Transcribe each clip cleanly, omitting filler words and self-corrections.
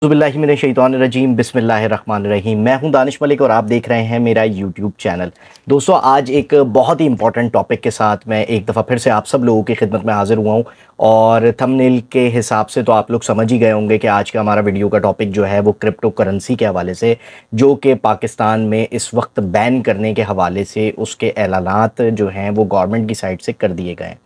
बिस्मिल्लाहिर्रहमानिर्रहीम बिस्मिल्लाहिर्रहमानिर्रहीम। मैं हूं दानिश मलिक और आप देख रहे हैं मेरा यूट्यूब चैनल। दोस्तों, आज एक बहुत ही इंपॉर्टेंट टॉपिक के साथ मैं एक दफ़ा फिर से आप सब लोगों की खिदमत में हाज़िर हुआ हूं। और थंबनेल के हिसाब से तो आप लोग समझ ही गए होंगे कि आज का हमारा वीडियो का टॉपिक जो है वो क्रिप्टो करेंसी के हवाले से, जो कि पाकिस्तान में इस वक्त बैन करने के हवाले से उसके ऐलानात जो हैं वो गवर्नमेंट की साइड से कर दिए गए हैं।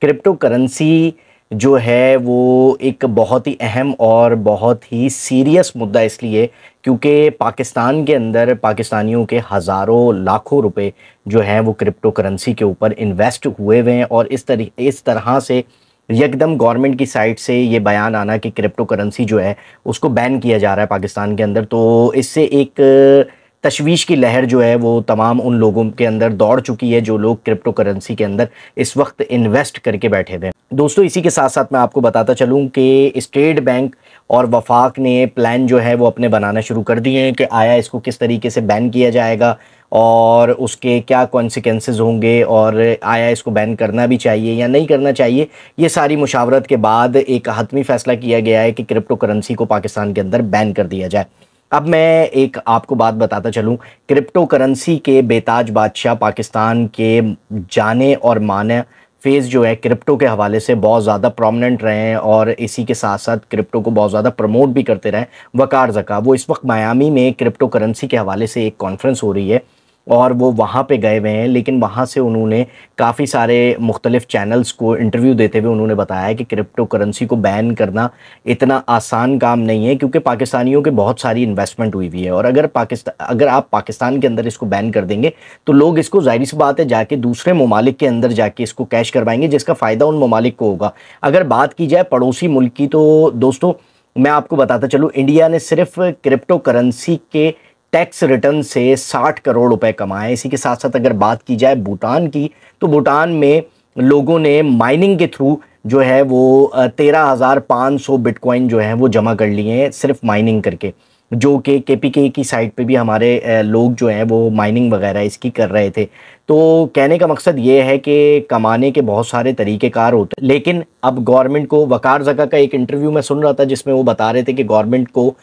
क्रिप्टो करेंसी जो है वो एक बहुत ही अहम और बहुत ही सीरियस मुद्दा इसलिए क्योंकि पाकिस्तान के अंदर पाकिस्तानियों के हज़ारों लाखों रुपए जो हैं वो क्रिप्टो करेंसी के ऊपर इन्वेस्ट हुए हुए हैं। और इस तरह से यकदम गवर्नमेंट की साइड से ये बयान आना कि क्रिप्टो करेंसी जो है उसको बैन किया जा रहा है पाकिस्तान के अंदर, तो इससे एक तशवीश की लहर जो है वो तमाम उन लोगों के अंदर दौड़ चुकी है जो लोग क्रिप्टो करेंसी के अंदर इस वक्त इन्वेस्ट करके बैठे हुए हैं। दोस्तों, इसी के साथ साथ मैं आपको बताता चलूं कि स्टेट बैंक और वफाक ने प्लान जो है वो अपने बनाना शुरू कर दिए हैं कि आया इसको किस तरीके से बैन किया जाएगा और उसके क्या कॉन्सिक्वेंसेस होंगे और आया इसको बैन करना भी चाहिए या नहीं करना चाहिए। ये सारी मुशावरत के बाद एक हतमी फ़ैसला किया गया है कि क्रिप्टो करेंसी को पाकिस्तान के अंदर बैन कर दिया जाए। अब मैं एक आपको बात बताता चलूं, क्रिप्टो करेंसी के बेताज बादशाह पाकिस्तान के जाने और माने फेज़ जो है क्रिप्टो के हवाले से बहुत ज़्यादा प्रोमिनेंट रहे हैं और इसी के साथ साथ क्रिप्टो को बहुत ज़्यादा प्रमोट भी करते रहे। वकार ज़का वो इस वक्त मायामी में क्रिप्टो करेंसी के हवाले से एक कॉन्फ्रेंस हो रही है और वो वहाँ पे गए हुए हैं, लेकिन वहाँ से उन्होंने काफ़ी सारे मुख्तलिफ़ चैनल्स को इंटरव्यू देते हुए उन्होंने बताया कि क्रिप्टो करेंसी को बैन करना इतना आसान काम नहीं है क्योंकि पाकिस्तानियों के बहुत सारी इन्वेस्टमेंट हुई हुई है। और अगर आप पाकिस्तान के अंदर इसको बैन कर देंगे तो लोग इसको ज़ाहिर सी बात है जाके दूसरे ममालिक के अंदर जाके इसको कैश करवाएंगे, जिसका फ़ायदा उन ममालिक को होगा। अगर बात की जाए पड़ोसी मुल्क की तो दोस्तों मैं आपको बताता चलूँ, इंडिया ने सिर्फ क्रिप्टो करेंसी के टैक्स रिटर्न से 60 करोड़ रुपए कमाए। इसी के साथ साथ अगर बात की जाए भूटान की तो भूटान में लोगों ने माइनिंग के थ्रू जो है वो 13,500 बिटकॉइन जो है वो जमा कर लिए हैं सिर्फ माइनिंग करके, जो कि केपीके की साइट पे भी हमारे लोग जो हैं वो माइनिंग वगैरह इसकी कर रहे थे। तो कहने का मकसद ये है कि कमाने के बहुत सारे तरीक़ेकार होते हैं, लेकिन अब गवर्नमेंट को वकार ज़का का एक इंटरव्यू मैं सुन रहा था जिसमें वो बता रहे थे कि गवर्नमेंट को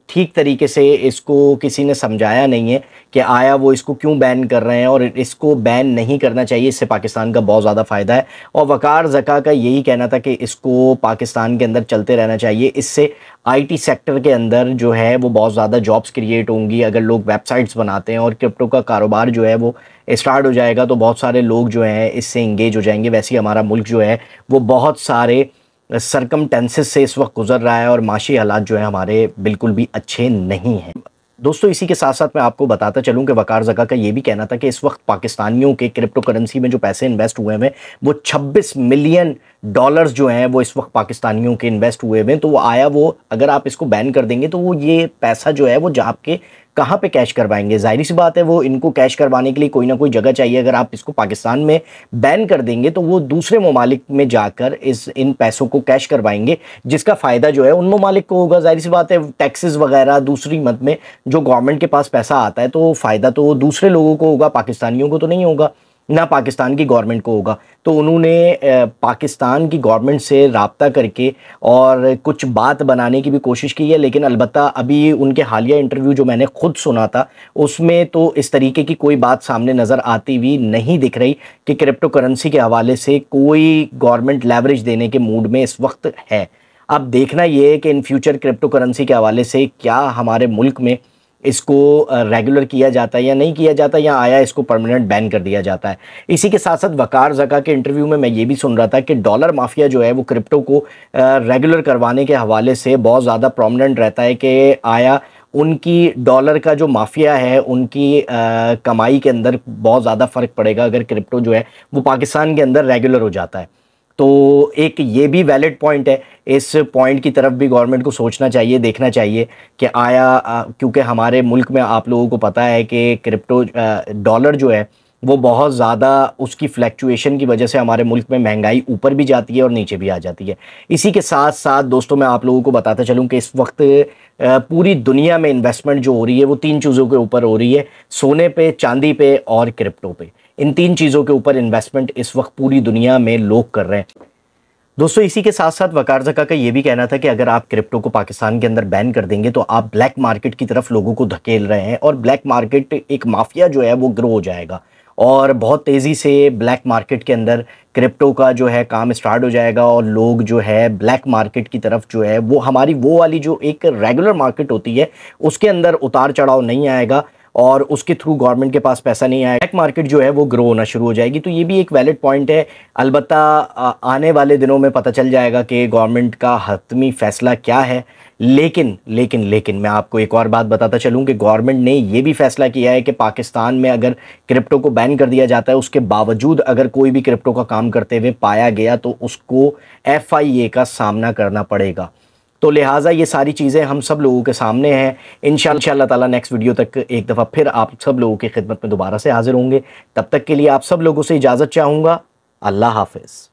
ठीक तरीके से इसको किसी ने समझाया नहीं है कि आया वो इसको क्यों बैन कर रहे हैं और इसको बैन नहीं करना चाहिए, इससे पाकिस्तान का बहुत ज़्यादा फ़ायदा है। और वकार ज़का का यही कहना था कि इसको पाकिस्तान के अंदर चलते रहना चाहिए, इससे आईटी सेक्टर के अंदर जो है वो बहुत ज़्यादा जॉब्स क्रिएट होंगी। अगर लोग वेबसाइट्स बनाते हैं और क्रिप्टो का कारोबार जो है वो स्टार्ट हो जाएगा तो बहुत सारे लोग जो हैं इससे इंगेज हो जाएंगे। वैसे ही हमारा मुल्क जो है वो बहुत सारे सरकमटेंसेस से इस वक्त गुजर रहा है और माशी हालात जो है हमारे बिल्कुल भी अच्छे नहीं हैं। दोस्तों, इसी के साथ साथ मैं आपको बताता चलूं कि वकार ज़का का ये भी कहना था कि इस वक्त पाकिस्तानियों के क्रिप्टो करेंसी में जो पैसे इन्वेस्ट हुए हैं वो 26 मिलियन डॉलर्स जो हैं वो इस वक्त पाकिस्तानियों के इन्वेस्ट हुए हैं। तो वो आया वो अगर आप इसको बैन कर देंगे तो वो ये पैसा जो है वो आपके कहाँ पे कैश करवाएंगे? ज़ाहिर सी बात है वो इनको कैश करवाने के लिए कोई ना कोई जगह चाहिए। अगर आप इसको पाकिस्तान में बैन कर देंगे तो वो दूसरे ममालिक में जाकर इन पैसों को कैश करवाएंगे, जिसका फ़ायदा जो है उन ममालिक को होगा। ज़ाहिर सी बात है टैक्सेस वगैरह दूसरी मद में जो गवर्नमेंट के पास पैसा आता है तो फ़ायदा तो दूसरे लोगों को होगा, पाकिस्तानियों को तो नहीं होगा, ना पाकिस्तान की गवर्नमेंट को होगा। तो उन्होंने पाकिस्तान की गवर्नमेंट से रब्ता करके और कुछ बात बनाने की भी कोशिश की है, लेकिन अलबत्ता अभी उनके हालिया इंटरव्यू जो मैंने खुद सुना था उसमें तो इस तरीके की कोई बात सामने नज़र आती हुई नहीं दिख रही कि क्रिप्टो करेंसी के हवाले से कोई गवर्नमेंट लेवरेज देने के मूड में इस वक्त है। अब देखना ये है कि इन फ्यूचर क्रिप्टो करेंसी के हवाले से क्या हमारे मुल्क में इसको रेगुलर किया जाता है या नहीं किया जाता, या आया इसको परमानेंट बैन कर दिया जाता है। इसी के साथ साथ वकार ज़का के इंटरव्यू में मैं ये भी सुन रहा था कि डॉलर माफिया जो है वो क्रिप्टो को रेगुलर करवाने के हवाले से बहुत ज़्यादा प्रोमिनेंट रहता है कि आया उनकी डॉलर का जो माफिया है उनकी कमाई के अंदर बहुत ज़्यादा फ़र्क पड़ेगा अगर क्रिप्टो जो है वो पाकिस्तान के अंदर रेगुलर हो जाता है। तो एक ये भी वैलिड पॉइंट है, इस पॉइंट की तरफ भी गवर्नमेंट को सोचना चाहिए, देखना चाहिए कि आया क्योंकि हमारे मुल्क में आप लोगों को पता है कि क्रिप्टो डॉलर जो है वो बहुत ज़्यादा उसकी फ्लैक्चुएशन की वजह से हमारे मुल्क में महंगाई ऊपर भी जाती है और नीचे भी आ जाती है। इसी के साथ साथ दोस्तों मैं आप लोगों को बताता चलूँ कि इस वक्त पूरी दुनिया में इन्वेस्टमेंट जो हो रही है वो 3 चीज़ों के ऊपर हो रही है, सोने पे, चांदी पे और क्रिप्टो पे। इन 3 चीज़ों के ऊपर इन्वेस्टमेंट इस वक्त पूरी दुनिया में लोग कर रहे हैं। दोस्तों इसी के साथ साथ वकार ज़का का ये भी कहना था कि अगर आप क्रिप्टो को पाकिस्तान के अंदर बैन कर देंगे तो आप ब्लैक मार्केट की तरफ लोगों को धकेल रहे हैं और ब्लैक मार्केट एक माफिया जो है वो ग्रो हो जाएगा और बहुत तेज़ी से ब्लैक मार्केट के अंदर क्रिप्टो का जो है काम स्टार्ट हो जाएगा और लोग जो है ब्लैक मार्केट की तरफ जो है वो हमारी वो वाली जो एक रेगुलर मार्केट होती है उसके अंदर उतार चढ़ाव नहीं आएगा और उसके थ्रू गवर्नमेंट के पास पैसा नहीं आएगा, ब्लैक मार्केट जो है वो ग्रो होना शुरू हो जाएगी। तो ये भी एक वैलिड पॉइंट है। अलबत्ता आने वाले दिनों में पता चल जाएगा कि गवर्नमेंट का हतमी फैसला क्या है। लेकिन मैं आपको एक और बात बताता चलूँ कि गवर्नमेंट ने ये भी फैसला किया है कि पाकिस्तान में अगर क्रिप्टो को बैन कर दिया जाता है उसके बावजूद अगर कोई भी क्रिप्टो का काम करते हुए पाया गया तो उसको FIA का सामना करना पड़ेगा। तो लिहाजा ये सारी चीज़ें हम सब लोगों के सामने हैं। इंशाअल्लाह ताला नेक्स्ट वीडियो तक एक दफ़ा फिर आप सब लोगों की खिदमत में दोबारा से हाजिर होंगे। तब तक के लिए आप सब लोगों से इजाज़त चाहूँगा। अल्लाह हाफ़िज़।